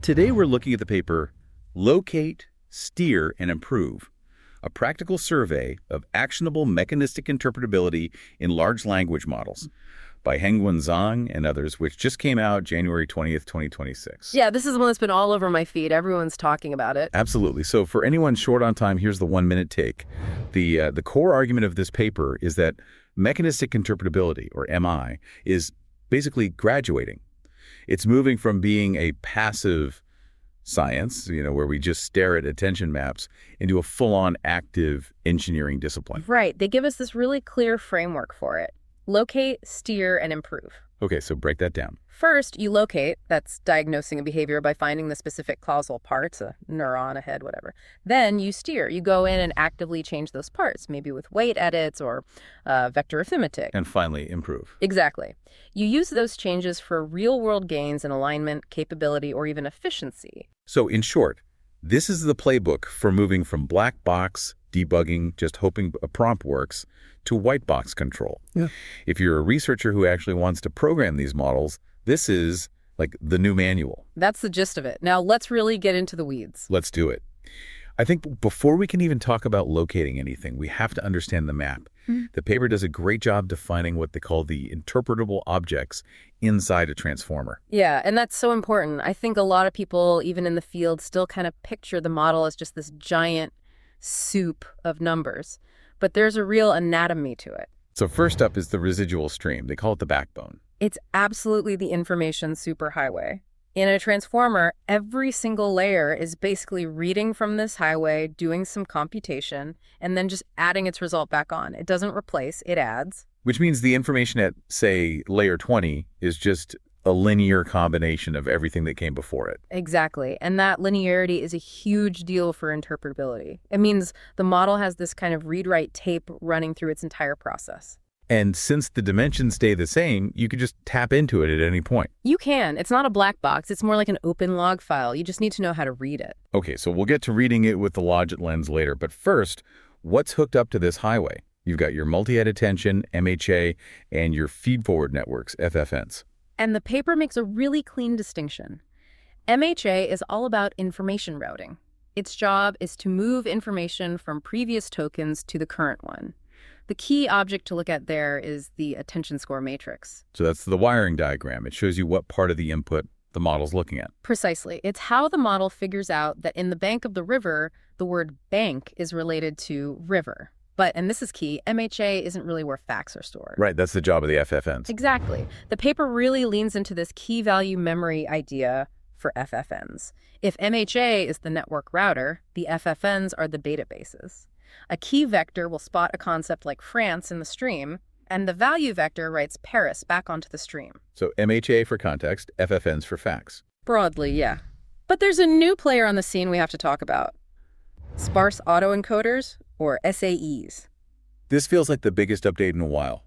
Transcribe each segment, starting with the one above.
Today we're looking at the paper Locate, Steer, and Improve, a practical survey of actionable mechanistic interpretability in large language models by Hengwen Zhang and others, which just came out January 20th, 2026. Yeah, this is one that's been all over my feed. Everyone's talking about it. Absolutely. So for anyone short on time, here's the 1-minute take. The core argument of this paper is that mechanistic interpretability, or MI, is basically graduating. It's moving from being a passive science, where we just stare at attention maps, into a full-on active engineering discipline. Right. They give us this really clear framework for it. Locate, steer, and improve. Okay, so break that down. First, you locate. That's diagnosing a behavior by finding the specific causal parts, a neuron, a head, whatever. Then you steer. You go in and actively change those parts, maybe with weight edits or vector arithmetic. And finally, improve. Exactly. You use those changes for real-world gains in alignment, capability, or even efficiency. So in short, this is the playbook for moving from black box debugging, just hoping a prompt works, to white box control. Yeah. If you're a researcher who actually wants to program these models, this is like the new manual. That's the gist of it. Now let's really get into the weeds. Let's do it. I think before we can even talk about locating anything, we have to understand the map. The paper does a great job defining what they call the interpretable objects inside a transformer. Yeah, and that's so important. I think a lot of people, even in the field, still kind of picture the model as just this giant soup of numbers. But there's a real anatomy to it. So first up is the residual stream. They call it the backbone. It's absolutely the information superhighway. In a transformer, every single layer is basically reading from this highway, doing some computation, and then just adding its result back on. It doesn't replace, it adds. Which means the information at, say, layer 20 is just a linear combination of everything that came before it. Exactly. And that linearity is a huge deal for interpretability. It means the model has this kind of read-write tape running through its entire process. And since the dimensions stay the same, you could just tap into it at any point. You can. It's not a black box. It's more like an open log file. You just need to know how to read it. Okay, so we'll get to reading it with the Logit lens later. But first, what's hooked up to this highway? You've got your multi-head attention, MHA, and your feed-forward networks, FFNs. And the paper makes a really clean distinction. MHA is all about information routing. Its job is to move information from previous tokens to the current one. The key object to look at there is the attention score matrix. So that's the wiring diagram. It shows you what part of the input the model's looking at. Precisely. It's how the model figures out that in the bank of the river, the word bank is related to river. But, and this is key, MHA isn't really where facts are stored. Right, that's the job of the FFNs. Exactly. The paper really leans into this key value memory idea for FFNs. If MHA is the network router, the FFNs are the databases. A key vector will spot a concept like France in the stream, and the value vector writes Paris back onto the stream. So MHA for context, FFNs for facts. Broadly, yeah. But there's a new player on the scene we have to talk about. Sparse Autoencoders, or SAEs. This feels like the biggest update in a while.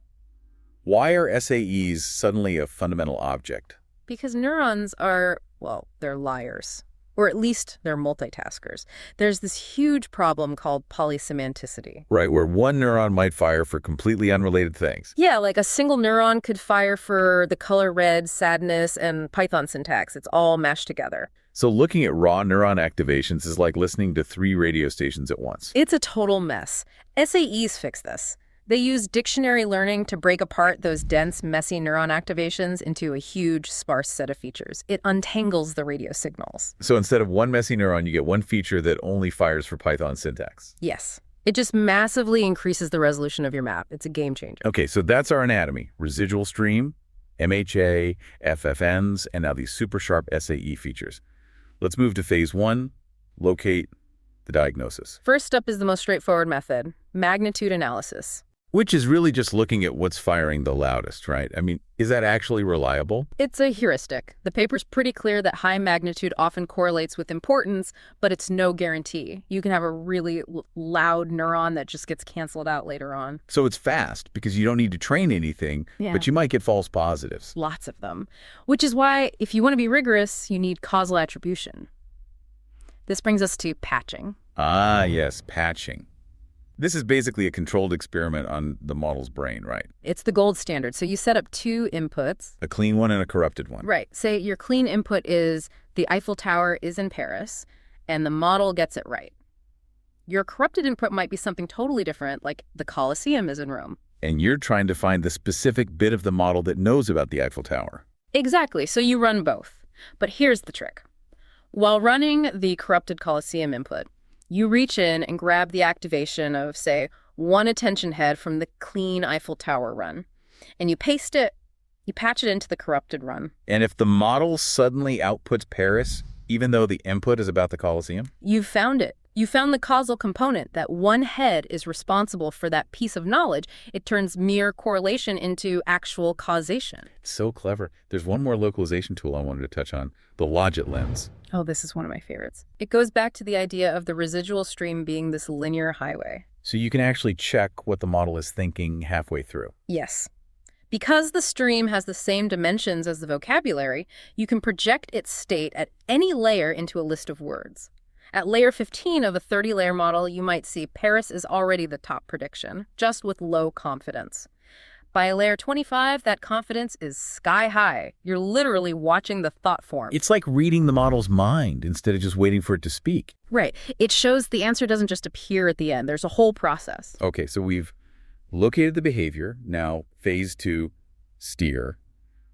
Why are SAEs suddenly a fundamental object? Because neurons are, well, they're liars. Or at least they're multitaskers. There's this huge problem called polysemanticity. Right, where one neuron might fire for completely unrelated things. Yeah, like a single neuron could fire for the color red, sadness, and Python syntax. It's all mashed together. So looking at raw neuron activations is like listening to 3 radio stations at once. It's a total mess. SAEs fix this. They use dictionary learning to break apart those dense, messy neuron activations into a huge, sparse set of features. It untangles the radio signals. So instead of one messy neuron, you get one feature that only fires for Python syntax. Yes. It just massively increases the resolution of your map. It's a game changer. Okay, so that's our anatomy. Residual stream, MHA, FFNs, and now these super sharp SAE features. Let's move to phase 1, locate the diagnosis. First up is the most straightforward method, magnitude analysis. Which is really just looking at what's firing the loudest, right? I mean, is that actually reliable? It's a heuristic. The paper's pretty clear that high magnitude often correlates with importance, but it's no guarantee. You can have a really loud neuron that just gets canceled out later on. So it's fast because you don't need to train anything, but you might get false positives. Lots of them. Which is why, if you want to be rigorous, you need causal attribution. This brings us to patching. Ah, yes, patching. This is basically a controlled experiment on the model's brain, right? It's the gold standard. So you set up 2 inputs. A clean one and a corrupted one. Right. Say your clean input is The Eiffel Tower is in Paris, and the model gets it right. Your corrupted input might be something totally different, like the Colosseum is in Rome. And you're trying to find the specific bit of the model that knows about the Eiffel Tower. Exactly, so you run both. But here's the trick. While running the corrupted Colosseum input, you reach in and grab the activation of, say, one attention head from the clean Eiffel Tower run, and you paste it, you patch it into the corrupted run. And if the model suddenly outputs Paris, even though the input is about the Colosseum? You've found it. You found the causal component, that one head is responsible for that piece of knowledge. It turns mere correlation into actual causation. So clever. There's one more localization tool I wanted to touch on, the Logit lens. Oh, this is one of my favorites. It goes back to the idea of the residual stream being this linear highway. So you can actually check what the model is thinking halfway through. Yes. Because the stream has the same dimensions as the vocabulary, you can project its state at any layer into a list of words. At layer 15 of a 30-layer model, you might see Paris is already the top prediction, just with low confidence. By layer 25, that confidence is sky high. You're literally watching the thought form. It's like reading the model's mind instead of just waiting for it to speak. Right. It shows the answer doesn't just appear at the end. There's a whole process. Okay, so we've located the behavior. Now, phase 2, steer.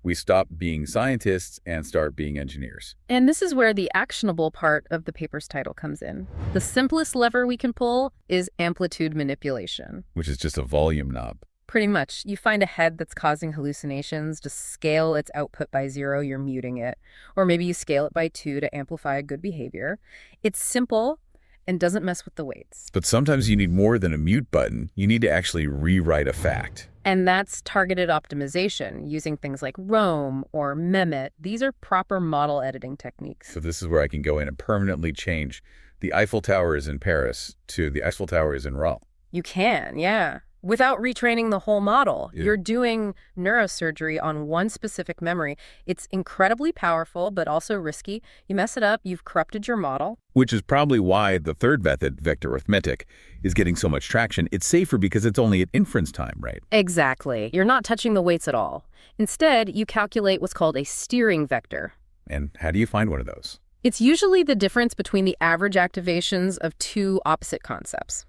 We stop being scientists and start being engineers. And this is where the actionable part of the paper's title comes in. The simplest lever we can pull is amplitude manipulation. Which is just a volume knob. Pretty much. You find a head that's causing hallucinations, just scale its output by 0, you're muting it. Or maybe you scale it by 2 to amplify a good behavior. It's simple and doesn't mess with the weights. But sometimes you need more than a mute button. You need to actually rewrite a fact. And that's targeted optimization, using things like Roam or Mehmet. These are proper model editing techniques. So this is where I can go in and permanently change the Eiffel Tower is in Paris to the Eiffel Tower is in Rome. You can, yeah. Without retraining the whole model. Yeah. You're doing neurosurgery on one specific memory. It's incredibly powerful, but also risky. You mess it up, you've corrupted your model. Which is probably why the third method, vector arithmetic, is getting so much traction. It's safer because it's only at inference time, right? Exactly. You're not touching the weights at all. Instead, you calculate what's called a steering vector. And how do you find one of those? It's usually the difference between the average activations of two opposite concepts.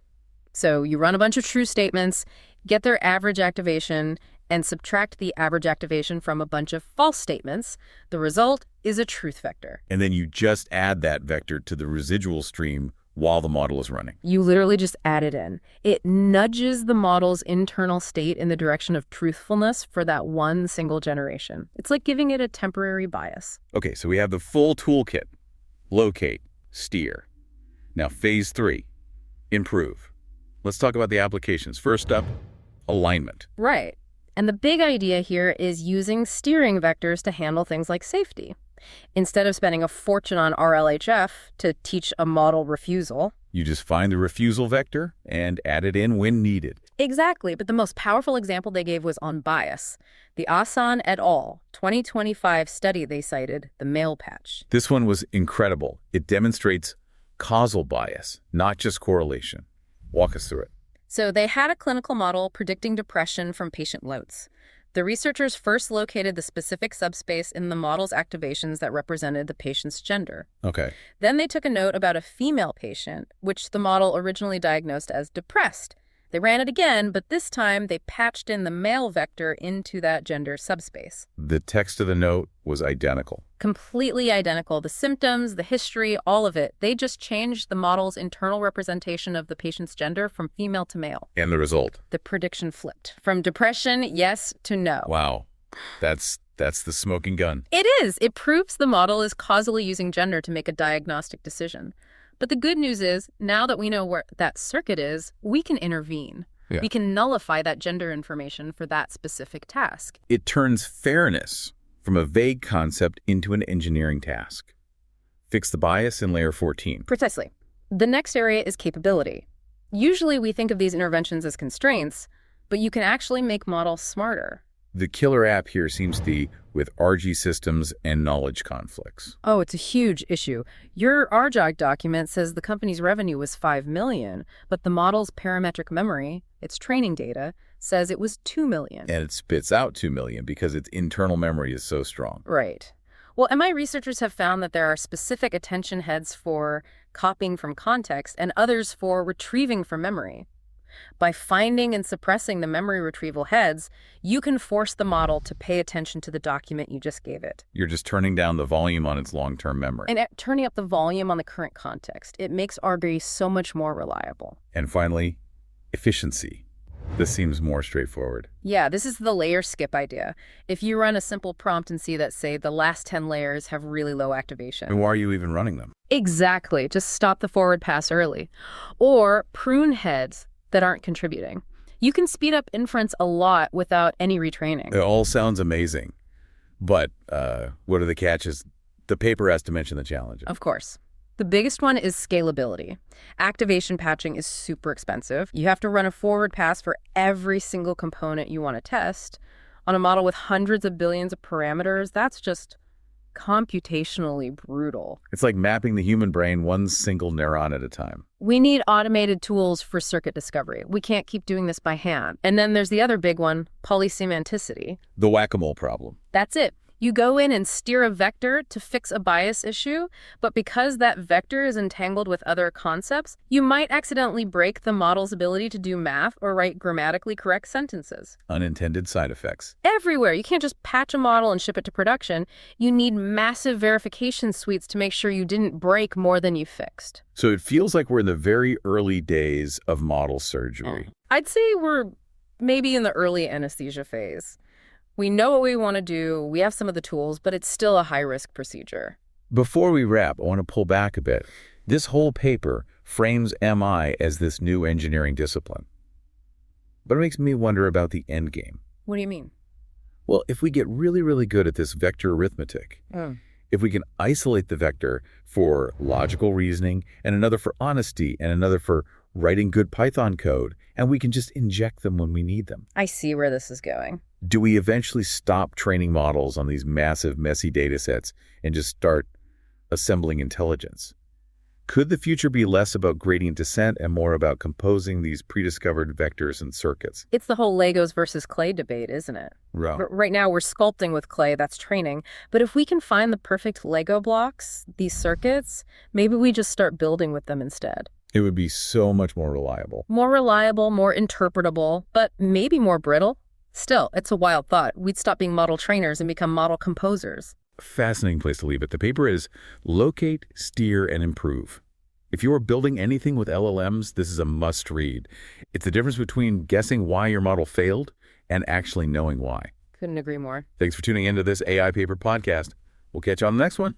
So you run a bunch of true statements, get their average activation, and subtract the average activation from a bunch of false statements. The result is a truth vector. And then you just add that vector to the residual stream while the model is running. You literally just add it in. It nudges the model's internal state in the direction of truthfulness for that one single generation. It's like giving it a temporary bias. Okay, so we have the full toolkit. Locate, steer. Now phase 3, improve. Let's talk about the applications. First up, alignment. Right. And the big idea here is using steering vectors to handle things like safety. Instead of spending a fortune on RLHF to teach a model refusal. You just find the refusal vector and add it in when needed. Exactly, but the most powerful example they gave was on bias. The Asan et al. 2025 study they cited, the male patch. This one was incredible. It demonstrates causal bias, not just correlation. Walk us through it. So they had a clinical model predicting depression from patient notes. The researchers first located the specific subspace in the model's activations that represented the patient's gender. Okay. Then they took a note about a female patient, which the model originally diagnosed as depressed. They ran it again, but this time they patched in the male vector into that gender subspace. The text of the note was identical. Completely identical. The symptoms, the history, all of it. They just changed the model's internal representation of the patient's gender from female to male. And the result? The prediction flipped. From depression, yes, to no. Wow. That's the smoking gun. It is. It proves the model is causally using gender to make a diagnostic decision. But the good news is, now that we know where that circuit is, we can intervene. Yeah. We can nullify that gender information for that specific task. It turns fairness from a vague concept into an engineering task. Fix the bias in layer 14. Precisely. The next area is capability. Usually we think of these interventions as constraints, but you can actually make models smarter. The killer app here seems to be with RG systems and knowledge conflicts. Oh, it's a huge issue. Your RJOG document says the company's revenue was $5 million, but the model's parametric memory, its training data, says it was $2 million. And it spits out $2 million because its internal memory is so strong. Right. Well, MI researchers have found that there are specific attention heads for copying from context and others for retrieving from memory. By finding and suppressing the memory retrieval heads, you can force the model to pay attention to the document you just gave it. You're just turning down the volume on its long-term memory. And turning up the volume on the current context. It makes R so much more reliable. And finally, efficiency. This seems more straightforward. Yeah, this is the layer skip idea. If you run a simple prompt and see that, say, the last 10 layers have really low activation. And why are you even running them? Exactly. Just stop the forward pass early. Or prune heads that aren't contributing. You can speed up inference a lot without any retraining. It all sounds amazing. But what are the catches? The paper has to mention the challenges. Of course. The biggest one is scalability. Activation patching is super expensive. You have to run a forward pass for every single component you want to test. On a model with hundreds of billions of parameters, that's just computationally brutal. It's like mapping the human brain one single neuron at a time. We need automated tools for circuit discovery. We can't keep doing this by hand. And then there's the other big one, polysemanticity. The whack-a-mole problem. That's it. You go in and steer a vector to fix a bias issue, but because that vector is entangled with other concepts, you might accidentally break the model's ability to do math or write grammatically correct sentences. Unintended side effects. Everywhere. You can't just patch a model and ship it to production. You need massive verification suites to make sure you didn't break more than you fixed. So it feels like we're in the very early days of model surgery. I'd say we're maybe in the early anesthesia phase. We know what we want to do, we have some of the tools, but it's still a high-risk procedure. Before we wrap, I want to pull back a bit. This whole paper frames MI as this new engineering discipline. But it makes me wonder about the end game. What do you mean? Well, if we get really, really good at this vector arithmetic, if we can isolate the vector for logical reasoning and another for honesty and another for writing good Python code, and we can just inject them when we need them. I see where this is going. Do we eventually stop training models on these massive, messy data sets and just start assembling intelligence? Could the future be less about gradient descent and more about composing these prediscovered vectors and circuits? It's the whole Legos versus clay debate, isn't it? Right now, we're sculpting with clay, that's training. But if we can find the perfect Lego blocks, these circuits, maybe we just start building with them instead. It would be so much more reliable. More reliable, more interpretable, but maybe more brittle. Still, it's a wild thought. We'd stop being model trainers and become model composers. Fascinating place to leave it. The paper is Locate, Steer, and Improve. If you are building anything with LLMs, this is a must-read. It's the difference between guessing why your model failed and actually knowing why. Couldn't agree more. Thanks for tuning into this AI Paper podcast. We'll catch you on the next one.